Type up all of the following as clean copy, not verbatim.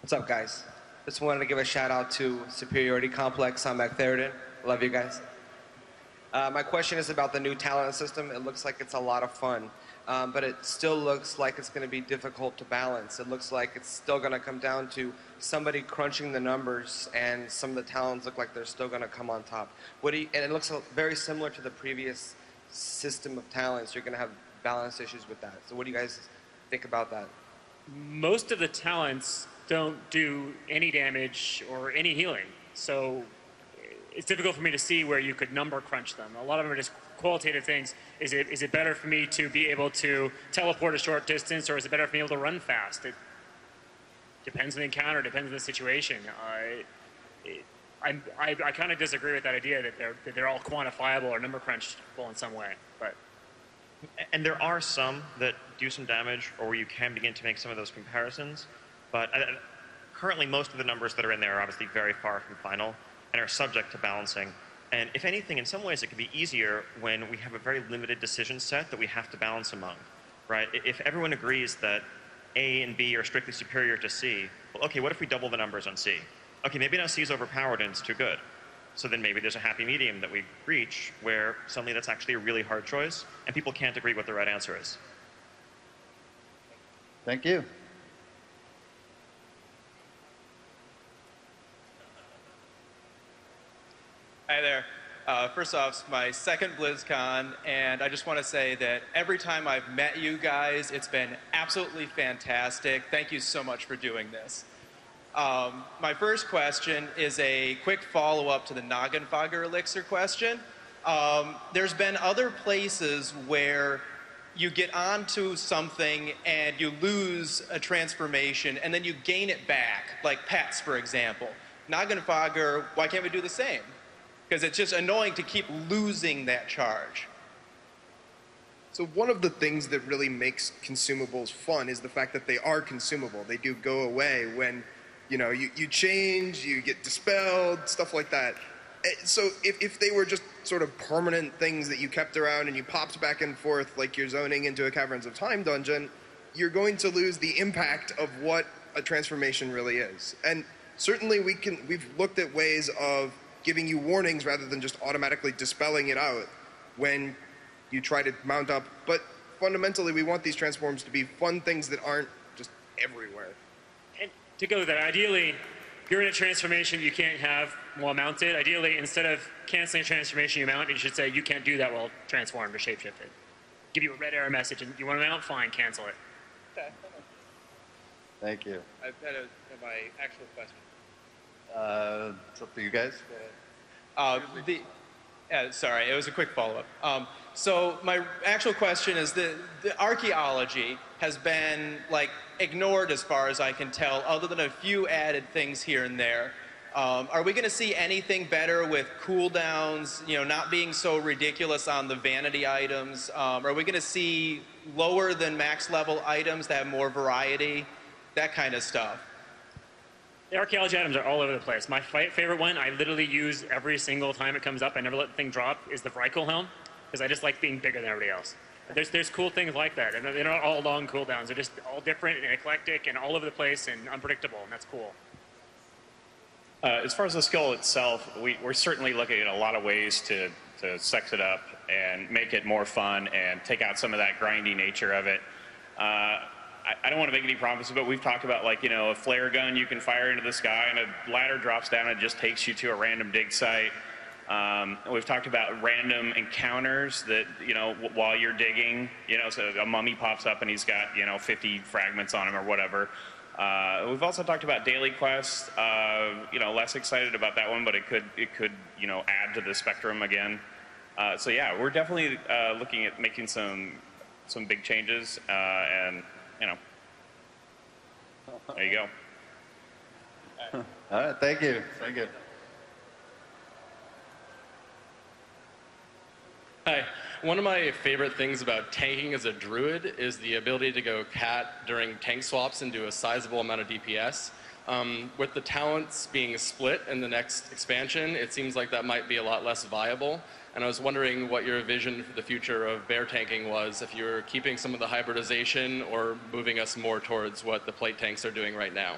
What's up, guys? Just wanted to give a shout out to Superiority Complex. I'm Theridin. Love you guys. My question is about the new talent system. It looks like it's a lot of fun, but it still looks like it's going to be difficult to balance. It looks like it's still going to come down to somebody crunching the numbers, and some of the talents look like they're still going to come on top. And it looks very similar to the previous system of talents. You're going to have balance issues with that. So what do you guys think about that? Most of the talents don't do any damage or any healing, so it's difficult for me to see where you could number crunch them. A lot of them are just qualitative things. Is it better for me to be able to teleport a short distance, or is it better for me to be able to run fast? It depends on the encounter, depends on the situation. I kind of disagree with that idea that they're all quantifiable or number crunchable in some way. And there are some that do some damage, or where you can begin to make some of those comparisons. But currently, most of the numbers that are in there are obviously very far from final and are subject to balancing. And if anything, in some ways, it can be easier when we have a very limited decision set that we have to balance among, right? If everyone agrees that A and B are strictly superior to C, well, okay, what if we double the numbers on C? Okay, maybe now C is overpowered and it's too good. So then maybe there's a happy medium that we reach where suddenly that's actually a really hard choice, and people can't agree what the right answer is. Thank you. Hi there. First off, it's my second Blizzcon, and I just want to say that every time I've met you guys, it's been absolutely fantastic. Thank you so much for doing this. My first question is a quick follow-up to the Nagenfogger elixir question. There's been other places where you get onto something and you lose a transformation, and then you gain it back, like pets, for example. Nagenfogger, why can't we do the same? Because it's just annoying to keep losing that charge. So one of the things that really makes consumables fun is the fact that they are consumable. They do go away when, you know, you change, you get dispelled, stuff like that. So if they were just sort of permanent things that you kept around and you popped back and forth like you're zoning into a Caverns of Time dungeon, you're going to lose the impact of what a transformation really is. And certainly we've looked at ways of giving you warnings rather than just automatically dispelling it out when you try to mount up. But fundamentally, we want these transforms to be fun things that aren't just everywhere. And to go with that, ideally, if you're in a transformation you can't have while mounted, ideally, instead of canceling a transformation you mount, you should say you can't do that while transformed or shapeshifted. Give you a red error message, and you want to mount, fine, cancel it. Okay. Thank you. I've had my actual question. It's up to you guys. Sorry, it was a quick follow-up. So my actual question is the archaeology has been like ignored as far as I can tell, other than a few added things here and there. Are we going to see anything better with cooldowns, you know, not being so ridiculous on the vanity items? Are we going to see lower than max level items that have more variety? That kind of stuff. The archaeology items are all over the place. My favorite one, I literally use every single time it comes up. I never let the thing drop, is the Vrykul helm, because I just like being bigger than everybody else. There's cool things like that, and they're not all long cooldowns. They're just all different and eclectic and all over the place and unpredictable, and that's cool. As far as the skill itself, we're certainly looking at a lot of ways to sex it up and make it more fun and take out some of that grindy nature of it. I don't want to make any promises, but we've talked about, like, you know, a flare gun you can fire into the sky and a ladder drops down and just takes you to a random dig site. We've talked about random encounters that, you know, while you're digging, you know, so a mummy pops up and he's got, you know, 50 fragments on him or whatever. We've also talked about daily quests. You know, less excited about that one, but it could, you know, add to the spectrum again. So yeah, we're definitely looking at making some big changes, and you know, there you go. All right, thank you. Thank you. Hi. One of my favorite things about tanking as a druid is the ability to go cat during tank swaps and do a sizable amount of DPS. With the talents being split in the next expansion, it seems like that might be a lot less viable. And I was wondering what your vision for the future of bear tanking was, if you were keeping some of the hybridization or moving us more towards what the plate tanks are doing right now.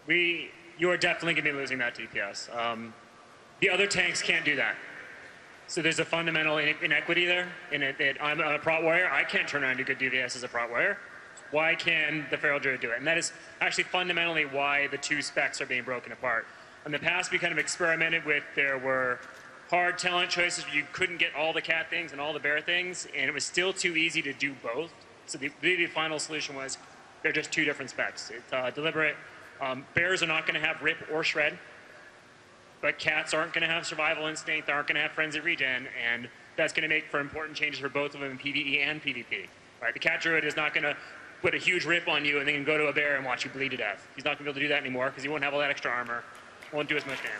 You are definitely going to be losing that DPS. The other tanks can't do that. So there's a fundamental inequity there. In it that I'm a prot warrior. I can't turn around and do good DPS as a prot warrior. Why can the Feral Druid do it? And that is actually fundamentally why the two specs are being broken apart. In the past, we kind of experimented with, there were hard talent choices where you couldn't get all the cat things and all the bear things, and it was still too easy to do both. So the final solution was, they're just two different specs. It's deliberate. Bears are not going to have rip or shred, but cats aren't going to have survival instinct, aren't going to have frenzy regen, and that's going to make for important changes for both of them in PvE and PvP. Right? The cat druid is not going to put a huge rip on you and then go to a bear and watch you bleed to death. He's not going to be able to do that anymore because he won't have all that extra armor, won't do as much damage.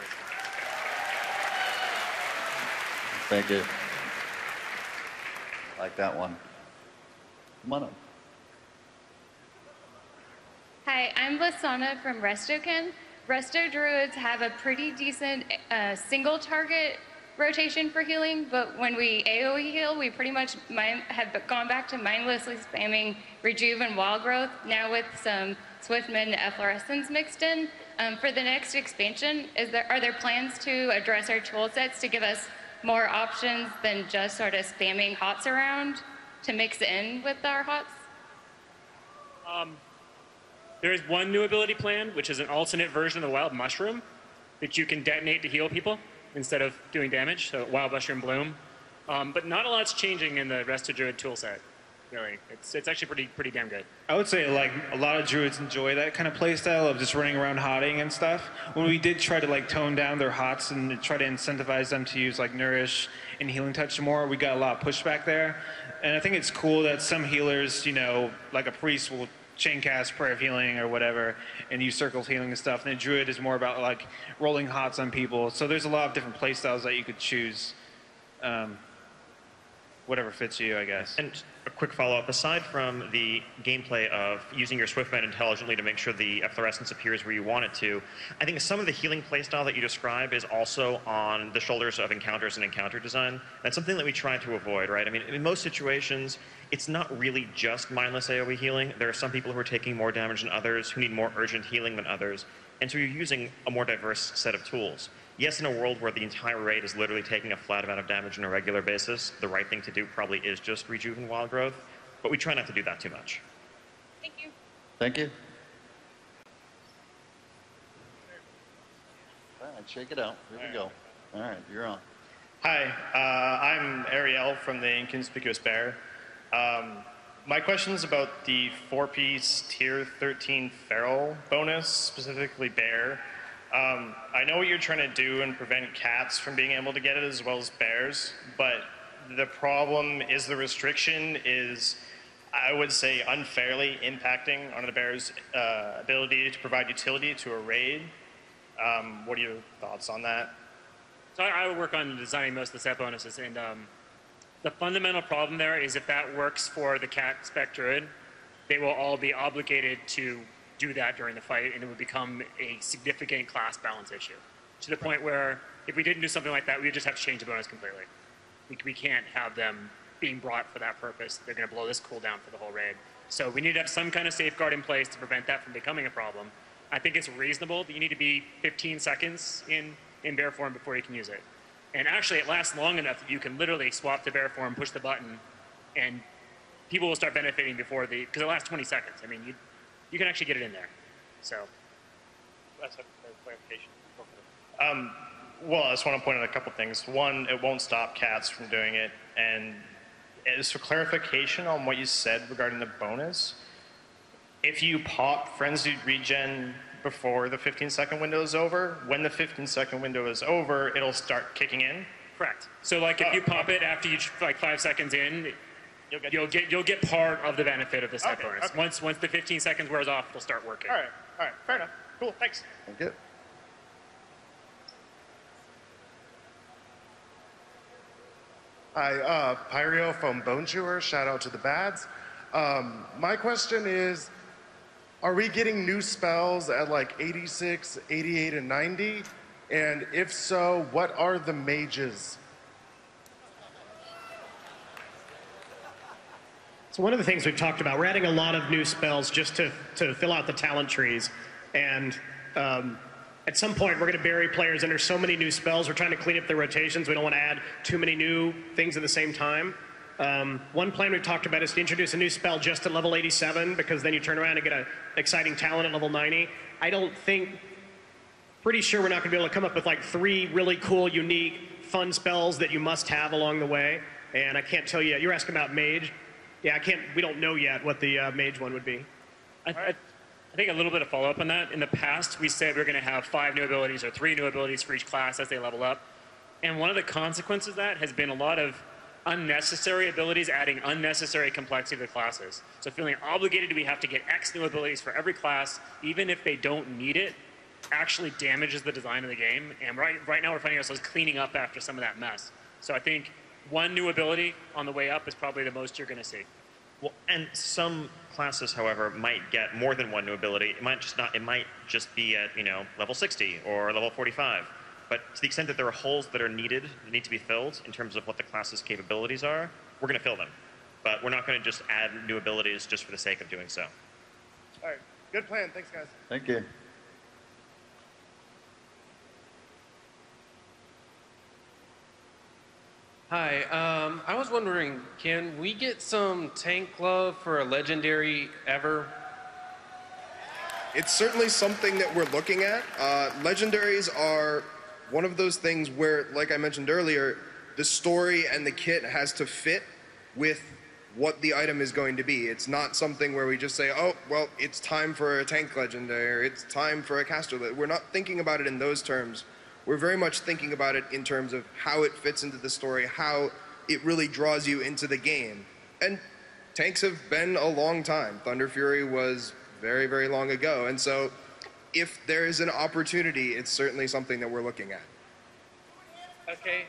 Thank you. I like that one. Come on up. Hi, I'm Lasana from Restokin. Resto Druids have a pretty decent single target rotation for healing, but when we AoE heal, we pretty much have gone back to mindlessly spamming Rejuve and Wild Growth, now with some Swiftman and Efflorescence mixed in. For the next expansion, are there plans to address our tool sets to give us more options than just sort of spamming hots around to mix in with our hots? There is one new ability plan, which is an alternate version of the Wild Mushroom that you can detonate to heal people instead of doing damage, so Wild Mushroom Bloom. But not a lot's changing in the Resto Druid toolset, really. It's actually pretty damn good. I would say like a lot of druids enjoy that kind of playstyle of just running around hotting and stuff. When we did try to like tone down their hots and try to incentivize them to use like Nourish and Healing Touch more, we got a lot of pushback there. And I think it's cool that some healers, you know, like a priest will chain cast Prayer of Healing or whatever and use circles healing and stuff. And then druid is more about like rolling hots on people. So there's a lot of different playstyles that you could choose. Whatever fits you, I guess. And a quick follow-up, aside from the gameplay of using your Swiftman intelligently to make sure the efflorescence appears where you want it to, I think some of the healing playstyle that you describe is also on the shoulders of encounters and encounter design. That's something that we try to avoid, right? I mean, in most situations, it's not really just mindless AoE healing. There are some people who are taking more damage than others, who need more urgent healing than others, and so you're using a more diverse set of tools. Yes, in a world where the entire raid is literally taking a flat amount of damage on a regular basis, the right thing to do probably is just Rejuve and Wild Growth, but we try not to do that too much. Thank you. Thank you. All right, shake it out. Here we go. All right, you're on. Hi, I'm Ariel from the Inconspicuous Bear. My question is about the 4-piece Tier 13 Feral bonus, specifically Bear. I know what you're trying to do and prevent cats from being able to get it as well as bears, but the problem is the restriction is, I would say, unfairly impacting on the bear's ability to provide utility to a raid. What are your thoughts on that? So I would work on designing most of the set bonuses, and the fundamental problem there is if that works for the cat spec druid, they will all be obligated to do that during the fight, and it would become a significant class balance issue. To the point where, if we didn't do something like that, we would just have to change the bonus completely. We can't have them being brought for that purpose. They're going to blow this cooldown for the whole raid. So we need to have some kind of safeguard in place to prevent that from becoming a problem. I think it's reasonable that you need to be 15 seconds in bear form before you can use it. And actually, it lasts long enough that you can literally swap to bear form, push the button, and people will start benefiting before because it lasts 20 seconds. I mean, you can actually get it in there. So That's a fair clarification. Well, I just want to point out a couple things. One, it won't stop cats from doing it. And as for clarification on what you said regarding the bonus, if you pop Frenzied Regen before the 15-second window is over, when the 15-second window is over, it'll start kicking in? Correct. So like if you pop it after you like 5 seconds in, you'll get part of the benefit of the set bonus. Okay. Once the 15 seconds wears off, it'll start working. All right, fair enough. Cool, thanks. Thank you. Hi, Pyrio from Bone Chewer. Shout out to the Bads. My question is, are we getting new spells at like 86, 88, and 90? And if so, what are the mages? So one of the things we've talked about, we're adding a lot of new spells just to fill out the talent trees. And At some point, we're going to bury players under so many new spells. We're trying to clean up their rotations. We don't want to add too many new things at the same time. One plan we've talked about is to introduce a new spell just at level 87, because then you turn around and get an exciting talent at level 90. Pretty sure we're not going to be able to come up with like 3 really cool, unique, fun spells that you must have along the way. And I can't tell you, you're asking about Mage. Yeah, we don't know yet what the Mage one would be. I think a little bit of follow-up on that. In the past, we said we're going to have 5 new abilities or 3 new abilities for each class as they level up. And one of the consequences of that has been a lot of unnecessary abilities, adding unnecessary complexity to the classes. So feeling obligated we have to get X new abilities for every class, even if they don't need it, actually damages the design of the game. And right now we're finding ourselves cleaning up after some of that mess. So I think 1 new ability on the way up is probably the most you're going to see. Well, and some classes, however, might get more than 1 new ability. It might just be at, level 60 or level 45. But to the extent that there are holes that are needed, that need to be filled in terms of what the class's capabilities are, we're going to fill them. But we're not going to just add new abilities just for the sake of doing so. All right. Good plan. Thanks, guys. Thank you. Hi, I was wondering, can we get some tank glove for a legendary ever? It's certainly something that we're looking at. Legendaries are one of those things where, like I mentioned earlier, the story and the kit has to fit with what the item is going to be. It's not something where we just say, oh, well, it's time for a tank legendary, or it's time for a caster. We're not thinking about it in those terms. We're very much thinking about it in terms of how it fits into the story, how it really draws you into the game. And tanks have been a long time. Thunder Fury was very, very long ago. And so if there is an opportunity, it's certainly something that we're looking at. Okay.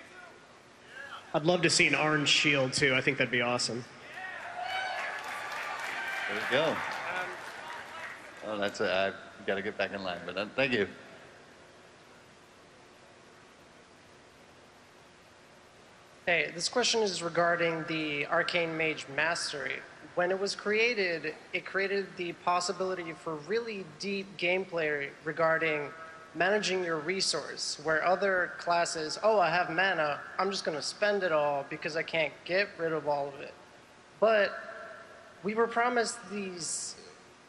I'd love to see an orange shield, too. I think that'd be awesome. There we go. Oh, that's it. I've got to get back in line, but thank you. Hey, this question is regarding the Arcane Mage Mastery. When it was created, it created the possibility for really deep gameplay regarding managing your resource, where other classes, oh, I have mana, I'm just going to spend it all because I can't get rid of all of it. But we were promised this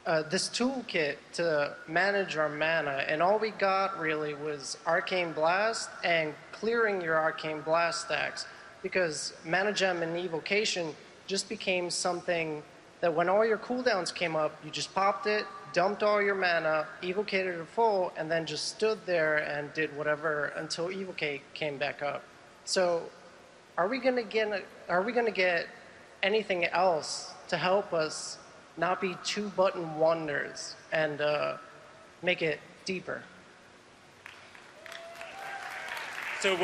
toolkit to manage our mana, and all we got really was Arcane Blast and clearing your Arcane Blast stacks, because Mana Gem and Evocation just became something that when all your cooldowns came up, you just popped it, dumped all your mana, evocated it full, and then just stood there and did whatever until Evocate came back up. So are we gonna get anything else to help us not be 2-button wonders and make it deeper? So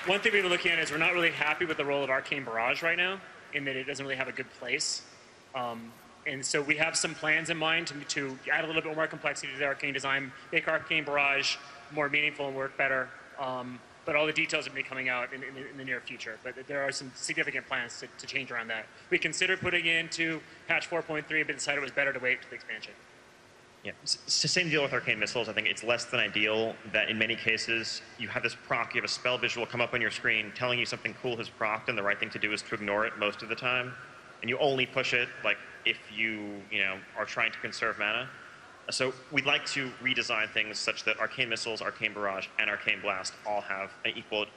one thing we've been looking at is we're not really happy with the role of Arcane Barrage right now, in that it doesn't really have a good place. And so we have some plans in mind to add a little bit more complexity to the Arcane design, make Arcane Barrage more meaningful and work better. But all the details will be coming out in the near future. But there are some significant plans to change around that. We considered putting it into patch 4.3, but decided it was better to wait to the expansion. Yeah, it's the same deal with Arcane Missiles. I think it's less than ideal that in many cases you have this proc, you have a spell visual come up on your screen telling you something cool has procced, and the right thing to do is to ignore it most of the time. And you only push it like if you are trying to conserve mana. So we'd like to redesign things such that Arcane Missiles, Arcane Barrage, and Arcane Blast all have an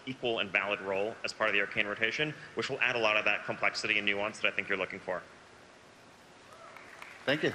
equal and valid role as part of the Arcane rotation, which will add a lot of that complexity and nuance that I think you're looking for. Thank you.